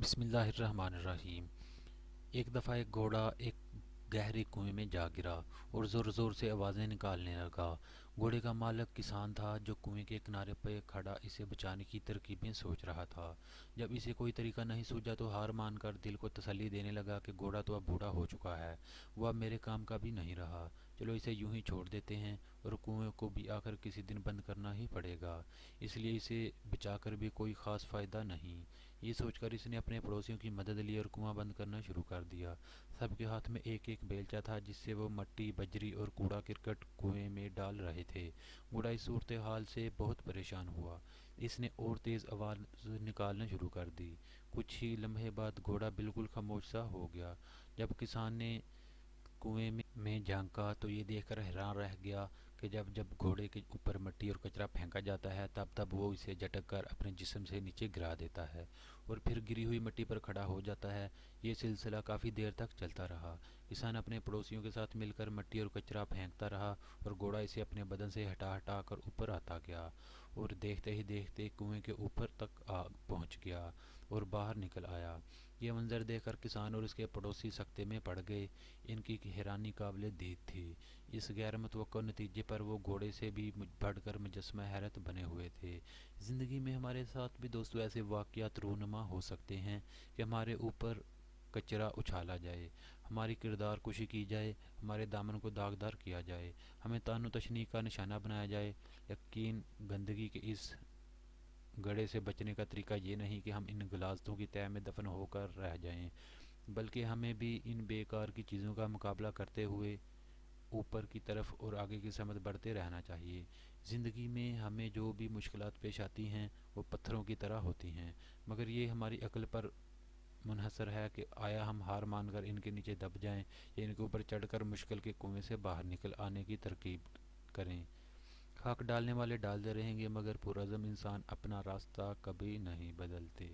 بسم اللہ الرحمن الرحیم۔ ایک دفعہ ایک گھوڑا ایک گہرے کنویں میں جا گرا اور زور زور سے آوازیں نکالنے لگا۔ گھوڑے کا مالک کسان تھا جو کنویں کے کنارے پہ کھڑا اسے بچانے کی ترکیبیں سوچ رہا تھا۔ جب اسے کوئی طریقہ نہیں سوجا تو ہار مان کر دل کو تسلی دینے لگا کہ گھوڑا تو اب بوڑھا ہو چکا ہے، وہ اب میرے کام کا بھی نہیں رہا، چلو اسے یوں ہی چھوڑ دیتے ہیں، اور کنویں کو بھی آخر کسی دن بند کرنا ہی پڑے گا، اس لیے اسے بچا کر بھی کوئی خاص فائدہ نہیں۔ یہ سوچ کر اس نے اپنے پڑوسیوں کی مدد لی اور کنواں بند کرنا شروع کر دیا۔ سب کے ہاتھ میں ایک ایک بیلچہ تھا جس سے وہ مٹی، بجری اور کوڑا کرکٹ کنویں میں ڈال رہے تھے۔ بوڑھا اس صورتحال سے بہت پریشان ہوا۔ اس نے اور تیز آواز نکالنا شروع کر دی۔ کچھ ہی لمحے بعد گھوڑا بالکل خاموش سا ہو گیا۔ جب کسان نے کنویں میں جھانکا تو یہ دیکھ کر حیران رہ گیا کہ جب جب گھوڑے کے اوپر مٹی اور کچرا پھینکا جاتا ہے تب تب وہ اسے جھٹک کر اپنے جسم سے نیچے گرا دیتا ہے اور پھر گری ہوئی مٹی پر کھڑا ہو جاتا ہے۔ یہ سلسلہ کافی دیر تک چلتا رہا۔ کسان اپنے پڑوسیوں کے ساتھ مل کر مٹی اور کچرا پھینکتا رہا اور گھوڑا اسے اپنے بدن سے ہٹا ہٹا کر اوپر آتا گیا اور دیکھتے ہی دیکھتے کنویں کے اوپر تک پہنچ گیا اور باہر نکل آیا۔ یہ منظر دیکھ کر کسان اور اس کے پڑوسی سکتے میں پڑ گئے۔ ان کی حیرانی قابل دید تھی۔ اس غیر متوقع نتیجے پر وہ گھوڑے سے بھی بڑھ کر مجسمہ حیرت بنے ہوئے تھے۔ زندگی میں ہمارے ساتھ بھی دوستو ایسے واقعات رونما ہو سکتے ہیں کہ ہمارے اوپر کچرا اچھالا جائے، ہماری کردار کشی کی جائے، ہمارے دامن کو داغدار کیا جائے، ہمیں طعن و تشنیع کا نشانہ بنایا جائے۔ یقین گندگی کے اس گڑھے سے بچنے کا طریقہ یہ نہیں کہ ہم ان غلاظتوں کی تہہ میں دفن ہو کر رہ جائیں، بلکہ ہمیں بھی ان بیکار کی چیزوں کا مقابلہ کرتے ہوئے اوپر کی طرف اور آگے کی سمت بڑھتے رہنا چاہیے۔ زندگی میں ہمیں جو بھی مشکلات پیش آتی ہیں وہ پتھروں کی طرح ہوتی ہیں، مگر یہ ہماری عقل پر منحصر ہے کہ آیا ہم ہار مان کر ان کے نیچے دب جائیں یا ان کے اوپر چڑھ کر مشکل کے کنویں سے باہر نکل آنے کی ترکیب کریں۔ خاک ڈالنے والے ڈالتے رہیں گے مگر پرعزم انسان اپنا راستہ کبھی نہیں بدلتے۔